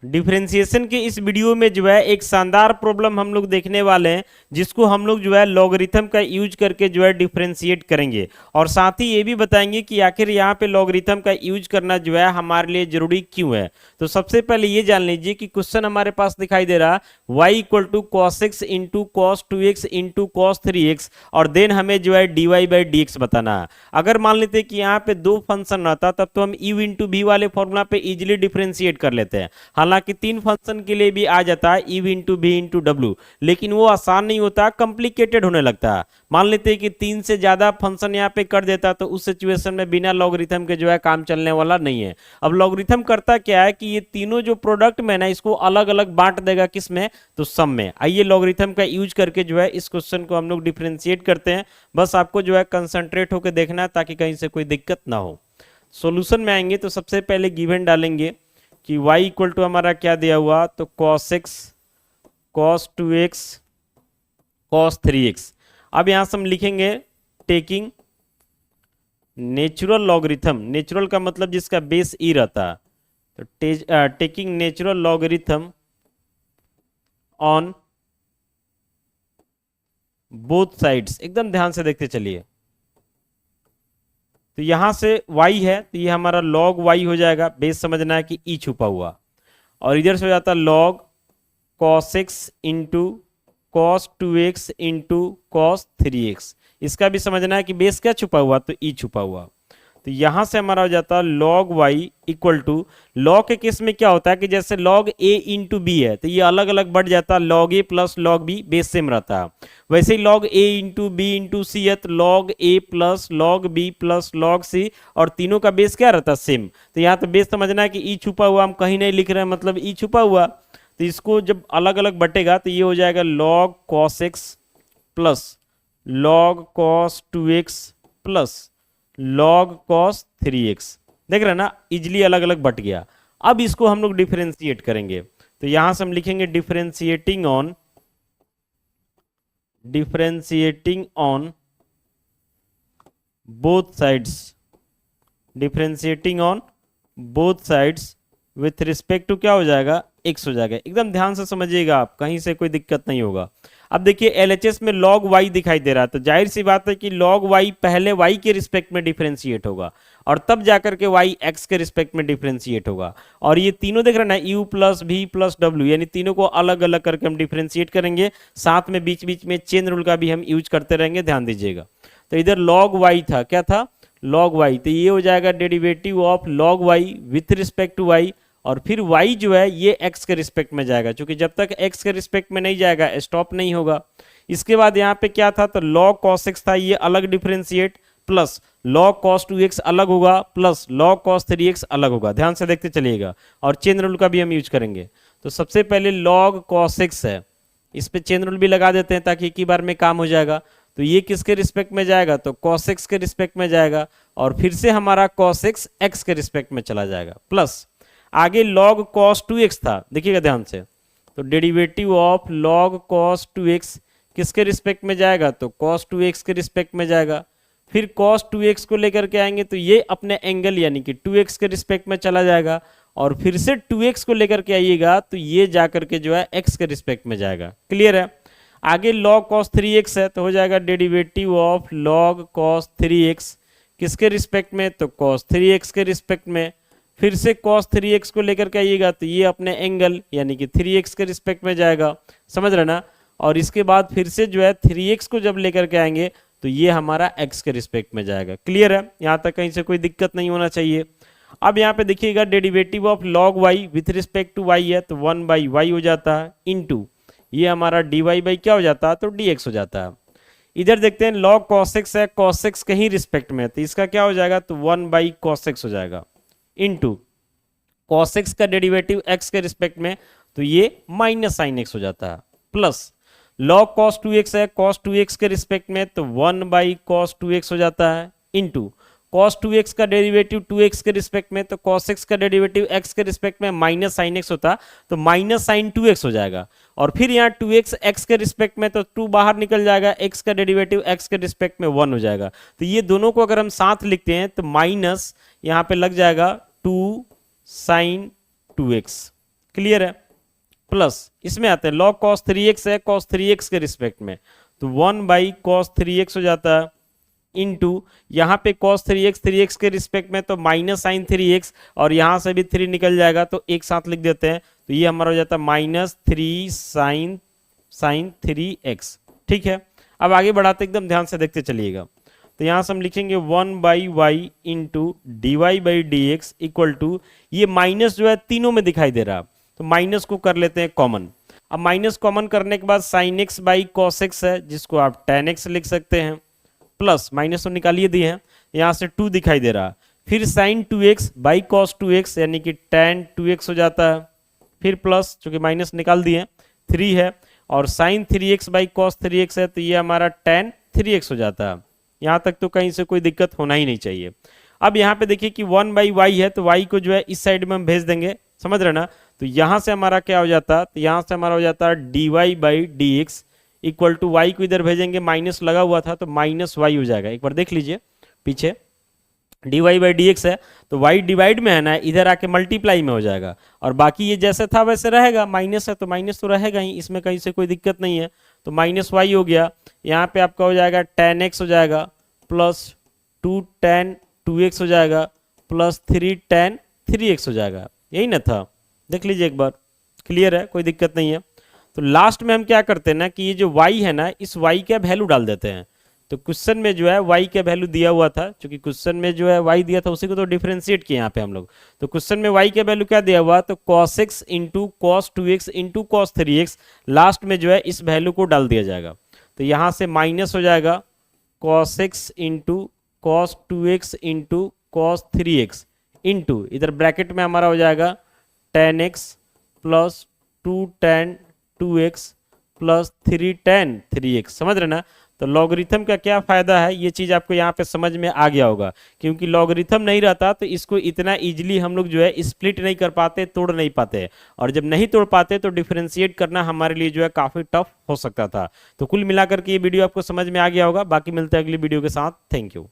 Differentiation के इस video में जो है एक शानदार प्रॉब्लम हम लोग देखने वाले हैं, जिसको हम लोग जो है लॉगरिथम का यूज करके जो है डिफरेंशिएट करेंगे, और साथ ही ये भी बताएंगे कि आखिर यहाँ पे लॉगरिथम का यूज करना जो है हमारे लिए जरूरी क्यों है। तो सबसे पहले ये जान लीजिए कि क्वेश्चन हमारे पास दिखाई दे रहा y equal to cos X into cos 2x into cos 3x, और देन हमें जो है dy बाई डी एक्स बताना है। अगर मान लेते हैं कि यहाँ पे दो फंक्शन रहता तब तो हम u इंटू v वाले फॉर्मूला पे इजिली डिफरेंशिएट कर लेते हैं। हालांकि तीन फंक्शन के लिए भी आ जाता है u into v into W, लेकिन वो आसान नहीं होता, कॉम्प्लिकेटेड होने लगता है। मान लेते हैं कि तीन से ज्यादा फंक्शन यहाँ पे कर देता तो उस सिचुएशन में बिना लॉगरिथम के जो है काम चलने वाला नहीं है। अब लॉगरिथम करता क्या है कि ये तीनों जो प्रोडक्ट में ना इसको अलग अलग बांट देगा, किस में, तो सम में। आइए लॉगरिथम का यूज करके जो है इस क्वेश्चन को हम लोग डिफरेंशिएट करते हैं। बस आपको जो है कंसंट्रेट होकर देखना है ताकि कहीं से कोई दिक्कत ना हो। सॉल्यूशन में आएंगे तो सबसे पहले गिवन डालेंगे कि y इक्वल टू हमारा क्या दिया हुआ, तो cos x cos 2x cos 3x। अब यहां से हम लिखेंगे टेकिंग नेचुरल लॉगरिथम, नेचुरल का मतलब जिसका बेस ई रहता है, तो taking natural logarithm on both sides. एकदम ध्यान से देखते चलिए, तो यहां से y है तो ये हमारा log y हो जाएगा, बेस समझना है कि e छुपा हुआ, और इधर से हो जाता log cos x into cos 2x into cos 3x। इसका भी समझना है कि बेस क्या छुपा हुआ, तो e छुपा हुआ। तो यहां से हमारा हो जाता log y equal to, log के केस में क्या होता है कि जैसे log a इंटू बी है तो ये अलग अलग बढ़ जाता है, log a plus log b base same रहता है। वैसे ही log a into B into C है तो log a plus log b plus log c, और तीनों का बेस क्या रहता है, सेम। तो यहाँ तो बेस समझना है कि e छुपा हुआ, हम कहीं नहीं लिख रहे हैं, मतलब e छुपा हुआ। तो इसको जब अलग अलग बटेगा तो ये हो जाएगा log cos x plus log cos 2x plus log cos 3x। देख रहे हैं ना, इजिली अलग अलग बट गया। अब इसको हम लोग डिफरेंशिएट करेंगे, तो यहां से हम लिखेंगे differentiating on both sides, differentiating on both sides with respect to क्या हो जाएगा, x हो जाएगा। एकदम ध्यान से समझिएगा आप, कहीं से कोई दिक्कत नहीं होगा। अब देखिए LHS में log y दिखाई दे रहा है, तो जाहिर सी बात है कि log y पहले y के रिस्पेक्ट में डिफरेंशिएट होगा और तब जाकर के y x के रिस्पेक्ट में डिफरेंशिएट होगा। और ये तीनों देख रहे हैं ना, u plus v plus w, यानी तीनों को अलग अलग करके हम डिफरेंशिएट करेंगे। साथ में बीच बीच में चेन रूल का भी हम यूज करते रहेंगे, ध्यान दीजिएगा। तो इधर log y था, क्या था, log y, तो ये हो जाएगा derivative of log y with respect to y, और फिर y जो है ये x के रिस्पेक्ट में जाएगा, क्योंकि जब तक x के रिस्पेक्ट में नहीं जाएगा स्टॉप नहीं होगा। इसके बाद यहाँ पे क्या था, तो log cos x था, ये अलग differentiate, plus log cos 2x अलग होगा, प्लस log cos 3x अलग होगा। ध्यान से देखते चलिएगा, और चेन रूल का भी हम यूज करेंगे। तो सबसे पहले log cos x है, इस पे चेन रूल भी लगा देते हैं ताकि एक ही बार में काम हो जाएगा। तो ये किसके रिस्पेक्ट में जाएगा, तो cos x के रिस्पेक्ट में जाएगा, और फिर से हमारा cos x x के रिस्पेक्ट में चला जाएगा, प्लस आगे log cos 2x था, देखिएगा ध्यान से, तो derivative of log cos 2x किसके रिस्पेक्ट में जाएगा, तो cos 2x के रिस्पेक्ट में जाएगा। फिर cos 2x को लेकर के आएंगे तो ये अपने एंगल यानी कि 2x के रिस्पेक्ट में चला जाएगा, और फिर से 2x को लेकर के आइएगा तो ये जाकर के जो है x के रिस्पेक्ट में जाएगा। क्लियर है। आगे log cos 3x है, तो हो जाएगा derivative of log cos 3x किसके रिस्पेक्ट में, तो cos 3x के रिस्पेक्ट में। फिर से cos 3x को लेकर के आइएगा तो ये अपने एंगल यानी कि 3x के रिस्पेक्ट में जाएगा, समझ रहे ना। और इसके बाद फिर से जो है 3x को जब लेकर के आएंगे तो ये हमारा x के रिस्पेक्ट में जाएगा। क्लियर है, यहाँ तक कहीं से कोई दिक्कत नहीं होना चाहिए। अब यहाँ पे देखिएगा derivative of log y with respect to y है, तो 1/y हो जाता है, इनटू ये हमारा dy बाई क्या हो जाता है, तो dx हो जाता है। इधर देखते हैं log cos x है, cos x कहीं रिस्पेक्ट में है तो इसका क्या हो जाएगा, तो 1/cos x हो जाएगा, इनटू cos x का डेरिवेटिव x के रिस्पेक्ट में तो ये माइनस साइन x हो जाता है, प्लस log cos 2x है, cos 2x के रिस्पेक्ट में तो 1/cos 2x हो जाता है, इनटू cos 2x का डेरिवेटिव 2x के रिस्पेक्ट में तो cos x का डेरिवेटिव x के रिस्पेक्ट में माइनस साइन x होता तो माइनस साइन 2x हो जाएगा। और फिर यहाँ 2x x के रिस्पेक्ट में तो 2 बाहर निकल जाएगा, x का डेरिवेटिव x के रिस्पेक्ट में 1 हो जाएगा। तो ये दोनों को अगर हम साथ लिखते हैं तो माइनस यहाँ पे लग जाएगा 2 साइन 2x। क्लियर है। प्लस इसमें आते हैं log cos 3x है cos 3x के रिस्पेक्ट में, तो 1/cos 3x हो जाता है इनटू यहाँ पे cos 3x के रिस्पेक्ट में तो माइनस साइन 3x, और यहाँ से भी 3 निकल जाएगा तो एक साथ लिख देते हैं, तो ये हमारा हो जाता है -3 साइन 3x। ठीक है, अब आगे बढ़ाते एकदम ध्यान से देखते चलिएगा। तो यहाँ से हम लिखेंगे 1/y into dy/dx equal to, ये माइनस जो है तीनों में दिखाई दे रहा है, तो माइनस को कर लेते हैं कॉमन। अब माइनस कॉमन करने के बाद sin x/cos x है, जिसको आप tan x लिख सकते हैं, प्लस माइनस तो निकालिए दिए हैं, यहाँ से 2 दिखाई दे रहा है, फिर sin 2x/cos 2x यानी कि tan 2x हो जाता है, फिर प्लस चूंकि माइनस निकाल दिए 3 है, और sin 3x/cos 3x है, तो ये हमारा tan 3x हो जाता है। यहाँ तक तो कहीं से कोई दिक्कत होना ही नहीं चाहिए। अब यहाँ पे देखिए कि 1/y है, तो y को जो है इस साइड में हम भेज देंगे, समझ रहे ना। तो यहाँ से हमारा क्या हो जाता है, तो यहाँ से हमारा हो जाता है dy/dx इक्वल टू y को इधर भेजेंगे, माइनस लगा हुआ था तो -y हो जाएगा। एक बार देख लीजिए पीछे dy/dx है, तो y डिवाइड में है ना, इधर आके मल्टीप्लाई में हो जाएगा, और बाकी ये जैसे था वैसे रहेगा, माइनस है तो माइनस तो रहेगा ही, इसमें कहीं से कोई दिक्कत नहीं है, तो -y हो गया। यहाँ पे आपका हो जाएगा tan x हो जाएगा, प्लस 2 tan 2x हो जाएगा, प्लस 3 tan 3x हो जाएगा, यही ना था, देख लीजिए एक बार, क्लियर है, कोई दिक्कत नहीं है। तो लास्ट में हम क्या करते हैं ना कि ये जो y है ना, इस y का वैल्यू डाल देते हैं। तो क्वेश्चन में जो है y का वैल्यू दिया हुआ था, क्योंकि क्वेश्चन में जो है y दिया था उसी को तो डिफरेंशिएट किया यहाँ पे हम लोग। तो क्वेश्चन में y का वैल्यू क्या दिया हुआ, तो cos x into cos 2x into cos 3x, last में जो है इस वैल्यू को डाल दिया जाएगा। तो यहाँ से माइनस हो जाएगा cos x into cos 2x into cos 3x into इधर ब्रैकेट में हमारा हो जाएगा tan x plus 2 tan 2x plus 3 tan 3x, समझ रहे ना। तो लॉगरिथम का क्या फायदा है, ये चीज आपको यहाँ पे समझ में आ गया होगा, क्योंकि लॉगरिथम नहीं रहता तो इसको इतना इजीली हम लोग जो है स्प्लिट नहीं कर पाते, तोड़ नहीं पाते, और जब नहीं तोड़ पाते तो डिफरेंशिएट करना हमारे लिए जो है काफी टफ हो सकता था। तो कुल मिलाकर के ये वीडियो आपको समझ में आ गया होगा। बाकी मिलते हैं अगली वीडियो के साथ। Thank you.